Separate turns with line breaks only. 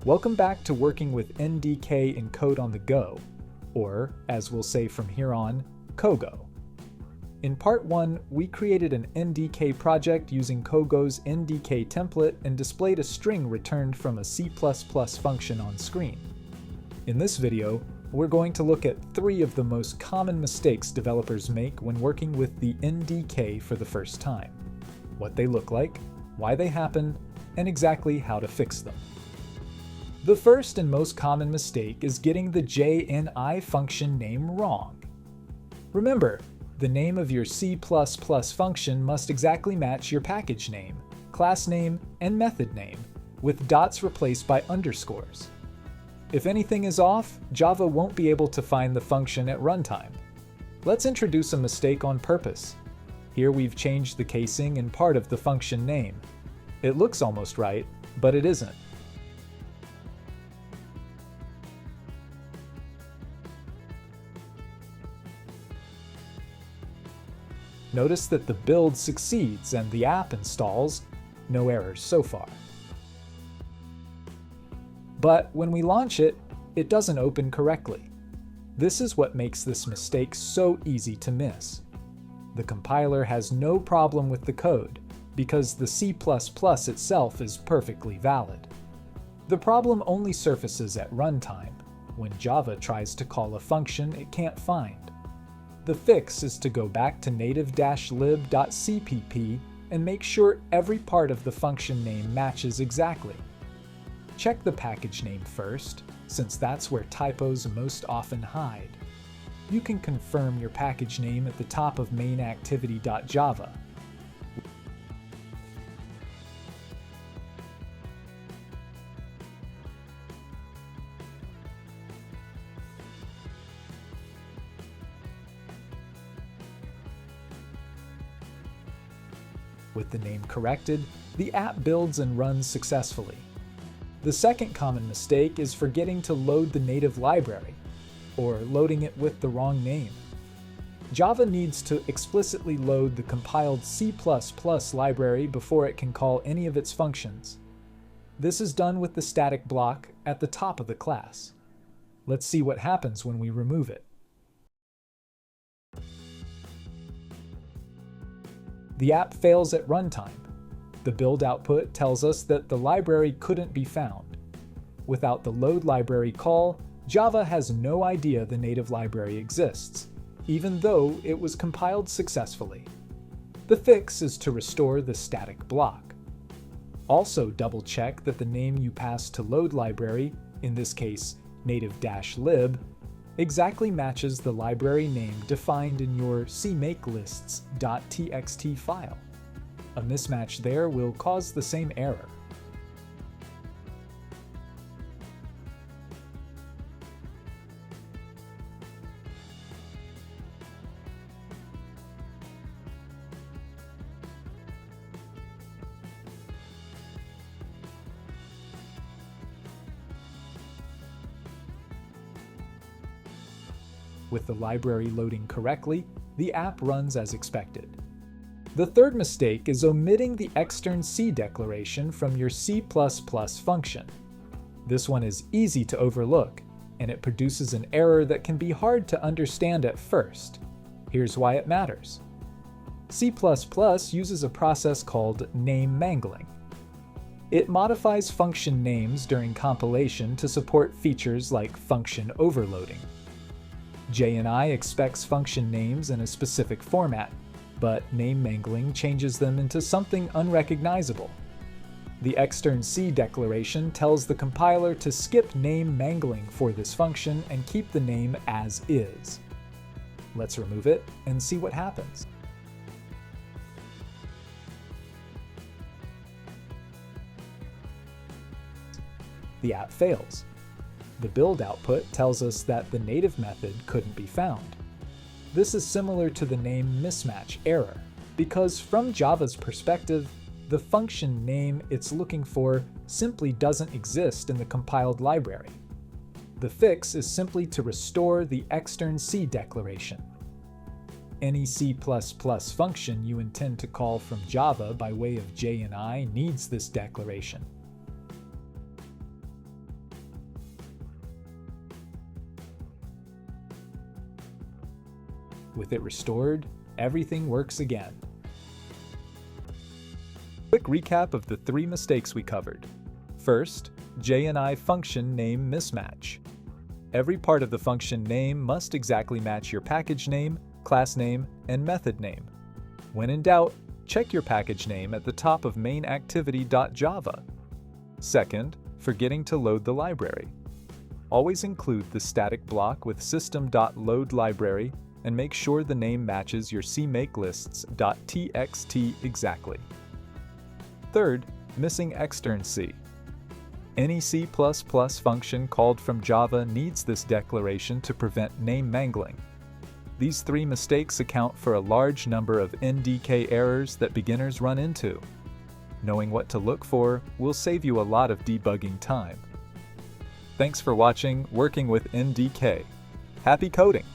Welcome back to working with NDK in Code on the Go, or, as we'll say from here on, Kogo. In part 1, we created an NDK project using Kogo's NDK template and displayed a string returned from a C++ function on screen. In this video, we're going to look at 3 of the most common mistakes developers make when working with the NDK for the first time: what they look like, why they happen, and exactly how to fix them. The first and most common mistake is getting the JNI function name wrong. Remember, the name of your C++ function must exactly match your package name, class name, and method name, with dots replaced by underscores. If anything is off, Java won't be able to find the function at runtime. Let's introduce a mistake on purpose. Here we've changed the casing and part of the function name. It looks almost right, but it isn't. Notice that the build succeeds and the app installs. No errors so far. But when we launch it, it doesn't open correctly. This is what makes this mistake so easy to miss. The compiler has no problem with the code, because the C++ itself is perfectly valid. The problem only surfaces at runtime, when Java tries to call a function it can't find. The fix is to go back to native-lib.cpp and make sure every part of the function name matches exactly. Check the package name first, since that's where typos most often hide. You can confirm your package name at the top of mainActivity.java. With the name corrected, the app builds and runs successfully. The second common mistake is forgetting to load the native library, or loading it with the wrong name. Java needs to explicitly load the compiled C++ library before it can call any of its functions. This is done with the static block at the top of the class. Let's see what happens when we remove it. The app fails at runtime. The build output tells us that the library couldn't be found. Without the load library call, Java has no idea the native library exists, even though it was compiled successfully. The fix is to restore the static block. Also double-check that the name you passed to load library, in this case native-lib, exactly matches the library name defined in your cmakelists.txt file. A mismatch there will cause the same error. With the library loading correctly, the app runs as expected. The third mistake is omitting the extern C declaration from your C++ function. This one is easy to overlook, and it produces an error that can be hard to understand at first. Here's why it matters. C++ uses a process called name mangling. It modifies function names during compilation to support features like function overloading. JNI expects function names in a specific format, but name mangling changes them into something unrecognizable. The extern C declaration tells the compiler to skip name mangling for this function and keep the name as is. Let's remove it and see what happens. The app fails. The build output tells us that the native method couldn't be found. This is similar to the name mismatch error, because from Java's perspective, the function name it's looking for simply doesn't exist in the compiled library. The fix is simply to restore the extern C declaration. Any C++ function you intend to call from Java by way of JNI needs this declaration. With it restored, everything works again. Quick recap of the 3 mistakes we covered. First, J&I function name mismatch. Every part of the function name must exactly match your package name, class name, and method name. When in doubt, check your package name at the top of mainActivity.java. Second, forgetting to load the library. Always include the static block with system.loadLibrary and make sure the name matches your cMakeLists.txt exactly. Third, missing extern C. Any C++ function called from Java needs this declaration to prevent name mangling. These 3 mistakes account for a large number of NDK errors that beginners run into. Knowing what to look for will save you a lot of debugging time. Thanks for watching Working with NDK. Happy coding!